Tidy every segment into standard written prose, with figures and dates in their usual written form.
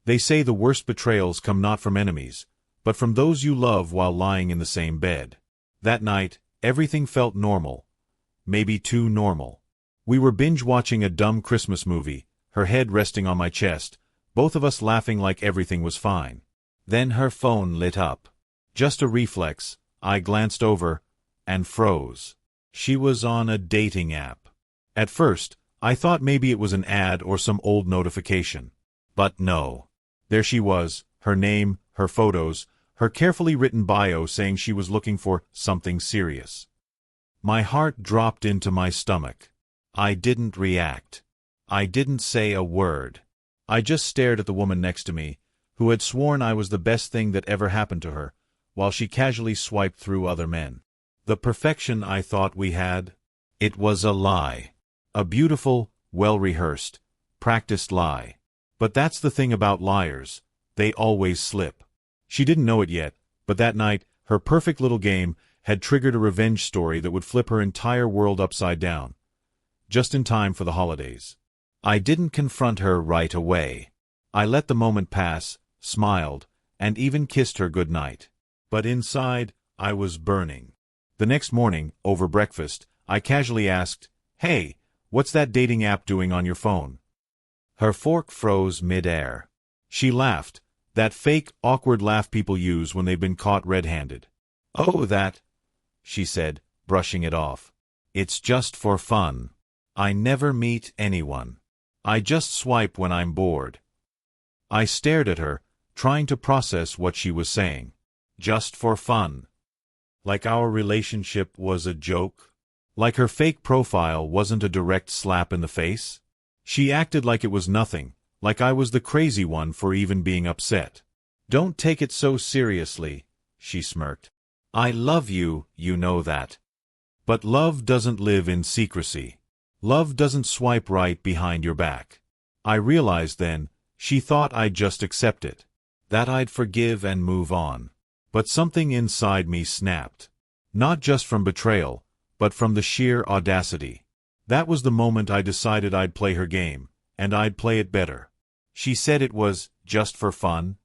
They say the worst betrayals come not from enemies, but from those you love while lying in the same bed. That night, everything felt normal. Maybe too normal. We were binge-watching a dumb Christmas movie, her head resting on my chest, both of us laughing like everything was fine. Then her phone lit up. Just a reflex, I glanced over, and froze. She was on a dating app. At first, I thought maybe it was an ad or some old notification. But no. There she was, her name, her photos, her carefully written bio saying she was looking for something serious. My heart dropped into my stomach. I didn't react. I didn't say a word. I just stared at the woman next to me, who had sworn I was the best thing that ever happened to her, while she casually swiped through other men. The perfection I thought we had? It was a lie. A beautiful, well-rehearsed, practiced lie. But that's the thing about liars. They always slip. She didn't know it yet, but that night, her perfect little game had triggered a revenge story that would flip her entire world upside down. Just in time for the holidays. I didn't confront her right away. I let the moment pass, smiled, and even kissed her goodnight. But inside, I was burning. The next morning, over breakfast, I casually asked, "Hey, what's that dating app doing on your phone?" Her fork froze mid-air. She laughed, that fake, awkward laugh people use when they've been caught red-handed. "Oh, that," she said, brushing it off. "It's just for fun. I never meet anyone. I just swipe when I'm bored." I stared at her, trying to process what she was saying. Just for fun. Like our relationship was a joke? Like her fake profile wasn't a direct slap in the face? She acted like it was nothing, like I was the crazy one for even being upset. "Don't take it so seriously," she smirked. "I love you, you know that. But love doesn't live in secrecy. Love doesn't swipe right behind your back." I realized then, she thought I'd just accept it. That I'd forgive and move on. But something inside me snapped. Not just from betrayal, but from the sheer audacity. That was the moment I decided I'd play her game, and I'd play it better. She said it was just for fun.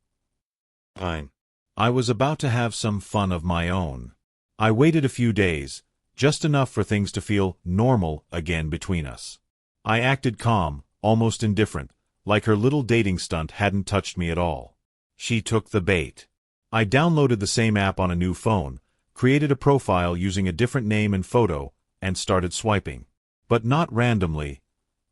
Fine. I was about to have some fun of my own. I waited a few days, just enough for things to feel normal again between us. I acted calm, almost indifferent, like her little dating stunt hadn't touched me at all. She took the bait. I downloaded the same app on a new phone, created a profile using a different name and photo, and started swiping. But not randomly.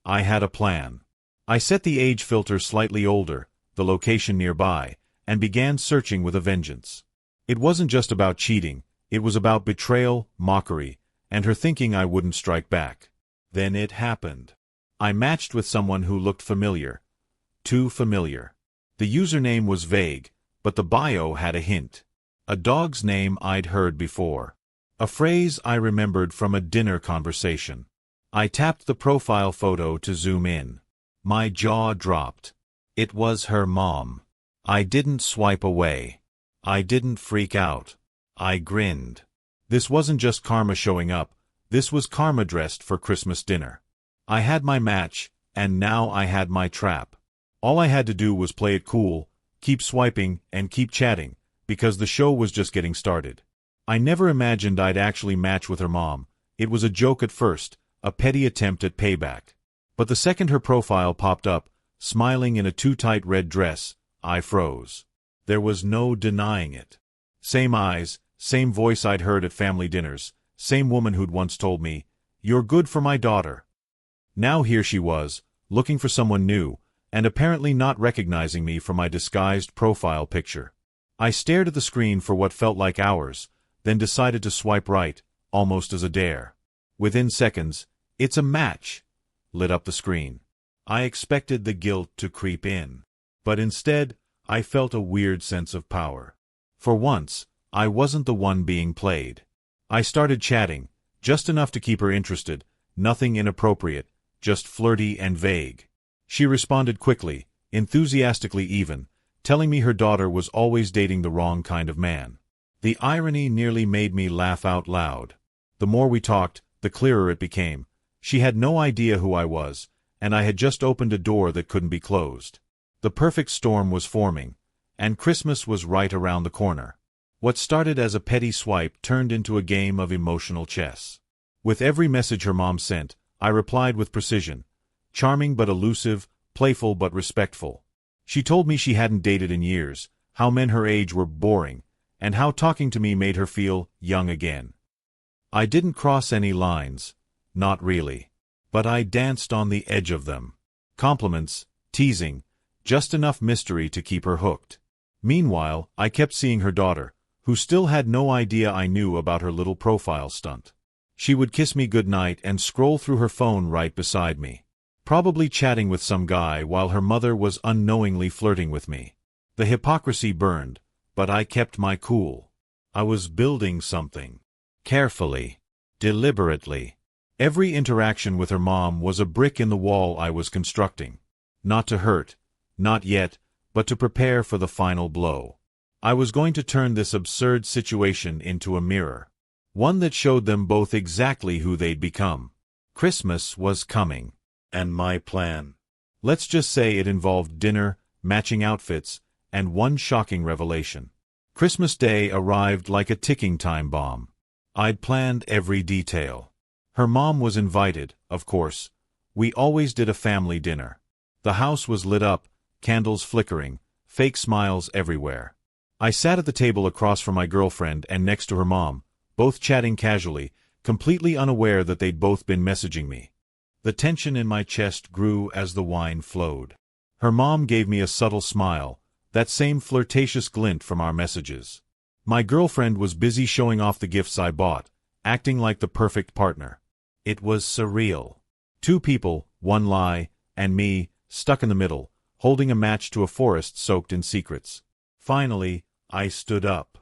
I had a plan. I set the age filter slightly older, the location nearby, and began searching with a vengeance. It wasn't just about cheating, it was about betrayal, mockery, and her thinking I wouldn't strike back. Then it happened. I matched with someone who looked familiar. Too familiar. The username was vague, but the bio had a hint. A dog's name I'd heard before. A phrase I remembered from a dinner conversation. I tapped the profile photo to zoom in. My jaw dropped. It was her mom. I didn't swipe away. I didn't freak out. I grinned. This wasn't just karma showing up, this was karma dressed for Christmas dinner. I had my match, and now I had my trap. All I had to do was play it cool, keep swiping, and keep chatting, because the show was just getting started. I never imagined I'd actually match with her mom. It was a joke at first, a petty attempt at payback. But the second her profile popped up, smiling in a too-tight red dress, I froze. There was no denying it. Same eyes, same voice I'd heard at family dinners, same woman who'd once told me, "You're good for my daughter." Now here she was, looking for someone new, and apparently not recognizing me from my disguised profile picture. I stared at the screen for what felt like hours, then decided to swipe right, almost as a dare. Within seconds, "It's a match," lit up the screen. I expected the guilt to creep in. But instead, I felt a weird sense of power. For once, I wasn't the one being played. I started chatting, just enough to keep her interested, nothing inappropriate, just flirty and vague. She responded quickly, enthusiastically even, telling me her daughter was always dating the wrong kind of man. The irony nearly made me laugh out loud. The more we talked, the clearer it became. She had no idea who I was, and I had just opened a door that couldn't be closed. The perfect storm was forming, and Christmas was right around the corner. What started as a petty swipe turned into a game of emotional chess. With every message her mom sent, I replied with precision. Charming but elusive, playful but respectful. She told me she hadn't dated in years, how men her age were boring, and how talking to me made her feel young again. I didn't cross any lines, not really. But I danced on the edge of them. Compliments, teasing, just enough mystery to keep her hooked. Meanwhile, I kept seeing her daughter, who still had no idea I knew about her little profile stunt. She would kiss me goodnight and scroll through her phone right beside me, probably chatting with some guy while her mother was unknowingly flirting with me. The hypocrisy burned, but I kept my cool. I was building something. Carefully. Deliberately. Every interaction with her mom was a brick in the wall I was constructing. Not to hurt, not yet, but to prepare for the final blow. I was going to turn this absurd situation into a mirror. One that showed them both exactly who they'd become. Christmas was coming. And my plan. Let's just say it involved dinner, matching outfits, and one shocking revelation. Christmas Day arrived like a ticking time bomb. I'd planned every detail. Her mom was invited, of course. We always did a family dinner. The house was lit up, candles flickering, fake smiles everywhere. I sat at the table across from my girlfriend and next to her mom, both chatting casually, completely unaware that they'd both been messaging me. The tension in my chest grew as the wine flowed. Her mom gave me a subtle smile, that same flirtatious glint from our messages. My girlfriend was busy showing off the gifts I bought, acting like the perfect partner. It was surreal. Two people, one lie, and me, stuck in the middle, holding a match to a forest soaked in secrets. Finally, I stood up.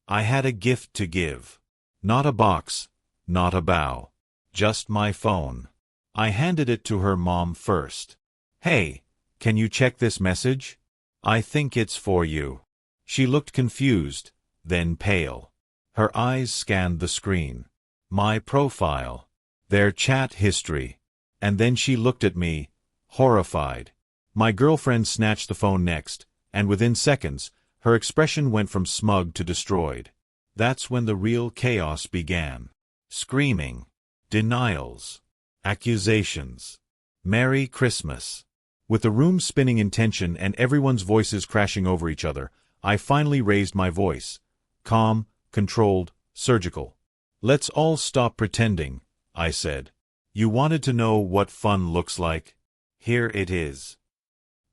I had a gift to give. Not a box, not a bow. Just my phone. I handed it to her mom first. Hey, can you check this message? I think it's for you. She looked confused, then pale. Her eyes scanned the screen. My profile. Their chat history. And then she looked at me, horrified. My girlfriend snatched the phone next, and within seconds, her expression went from smug to destroyed. That's when the real chaos began. Screaming. Denials. Accusations. Merry Christmas. With the room spinning in tension and everyone's voices crashing over each other, I finally raised my voice. Calm, controlled, surgical. Let's all stop pretending, I said. You wanted to know what fun looks like? Here it is.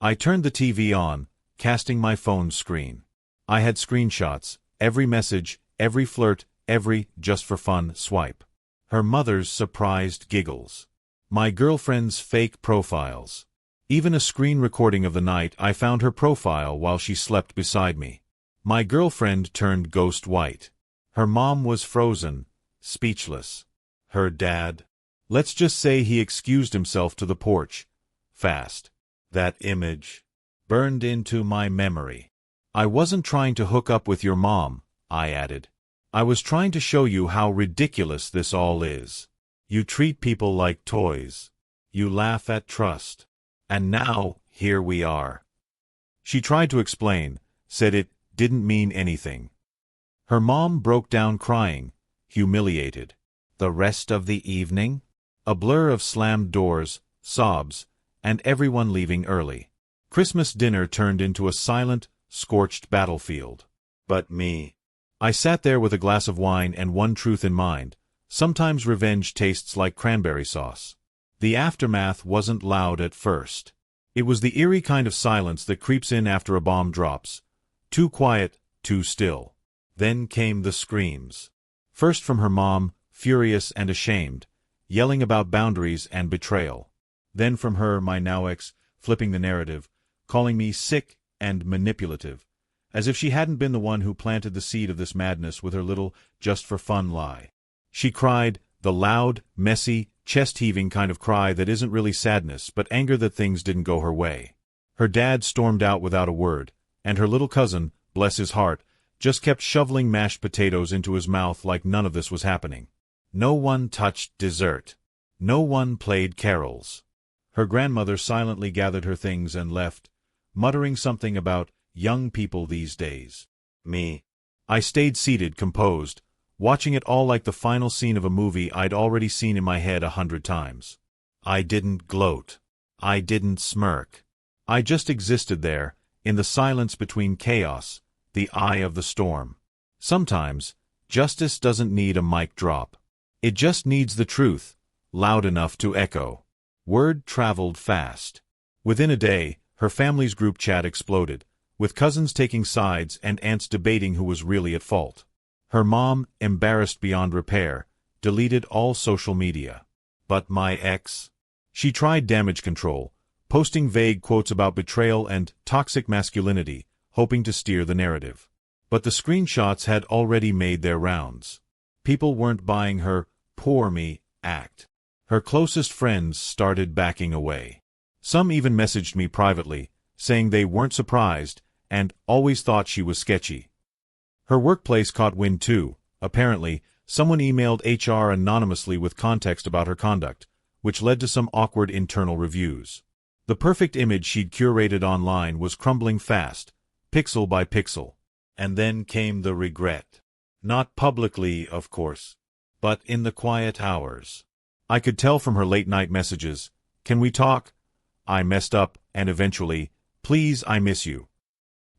I turned the TV on, casting my phone's screen. I had screenshots, every message, every flirt, every just-for-fun swipe. Her mother's surprised giggles. My girlfriend's fake profiles. Even a screen recording of the night I found her profile while she slept beside me. My girlfriend turned ghost white. Her mom was frozen, speechless. Her dad? Let's just say he excused himself to the porch. Fast. That image burned into my memory. I wasn't trying to hook up with your mom, I added. I was trying to show you how ridiculous this all is. You treat people like toys. You laugh at trust. And now, here we are. She tried to explain, said it didn't mean anything. Her mom broke down crying, humiliated. The rest of the evening? A blur of slammed doors, sobs, and everyone leaving early. Christmas dinner turned into a silent, scorched battlefield. But me. I sat there with a glass of wine and one truth in mind. Sometimes revenge tastes like cranberry sauce. The aftermath wasn't loud at first. It was the eerie kind of silence that creeps in after a bomb drops. Too quiet, too still. Then came the screams. First from her mom, furious and ashamed, yelling about boundaries and betrayal. Then from her, my now ex, flipping the narrative, calling me sick and manipulative, as if she hadn't been the one who planted the seed of this madness with her little just-for-fun lie. She cried, the loud, messy, chest-heaving kind of cry that isn't really sadness but anger that things didn't go her way. Her dad stormed out without a word, and her little cousin, bless his heart, just kept shoveling mashed potatoes into his mouth like none of this was happening. No one touched dessert. No one played carols. Her grandmother silently gathered her things and left, muttering something about young people these days. Me. I stayed seated, composed, watching it all like the final scene of a movie I'd already seen in my head 100 times. I didn't gloat. I didn't smirk. I just existed there, in the silence between chaos, the eye of the storm. Sometimes, justice doesn't need a mic drop. It just needs the truth, loud enough to echo. Word traveled fast. Within a day, her family's group chat exploded, with cousins taking sides and aunts debating who was really at fault. Her mom, embarrassed beyond repair, deleted all social media. But my ex? She tried damage control, posting vague quotes about betrayal and toxic masculinity, hoping to steer the narrative. But the screenshots had already made their rounds. People weren't buying her "poor me" act. Her closest friends started backing away. Some even messaged me privately, saying they weren't surprised and always thought she was sketchy. Her workplace caught wind too. Apparently, someone emailed HR anonymously with context about her conduct, which led to some awkward internal reviews. The perfect image she'd curated online was crumbling fast, pixel by pixel. And then came the regret. Not publicly, of course, but in the quiet hours. I could tell from her late-night messages, "Can we talk? I messed up," and eventually, "Please, I miss you."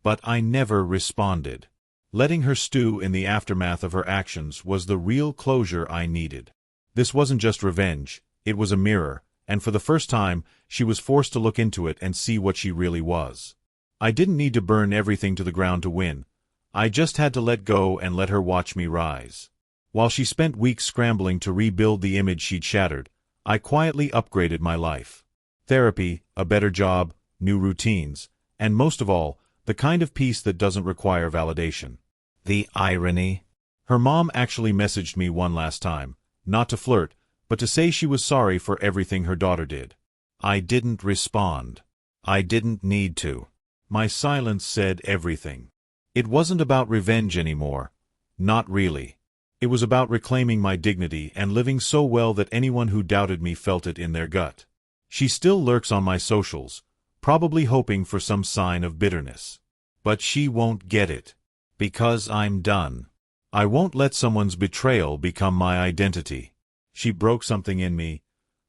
But I never responded. Letting her stew in the aftermath of her actions was the real closure I needed. This wasn't just revenge, it was a mirror, and for the first time, she was forced to look into it and see what she really was. I didn't need to burn everything to the ground to win. I just had to let go and let her watch me rise. While she spent weeks scrambling to rebuild the image she'd shattered, I quietly upgraded my life. Therapy, a better job, new routines, and most of all, the kind of peace that doesn't require validation. The irony? Her mom actually messaged me one last time, not to flirt, but to say she was sorry for everything her daughter did. I didn't respond. I didn't need to. My silence said everything. It wasn't about revenge anymore. Not really. It was about reclaiming my dignity and living so well that anyone who doubted me felt it in their gut. She still lurks on my socials, probably hoping for some sign of bitterness. But she won't get it. Because I'm done. I won't let someone's betrayal become my identity. She broke something in me,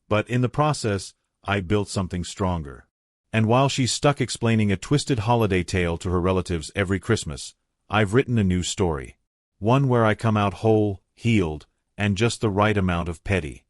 but in the process, I built something stronger. And while she's stuck explaining a twisted holiday tale to her relatives every Christmas, I've written a new story. One where I come out whole, healed, and just the right amount of petty.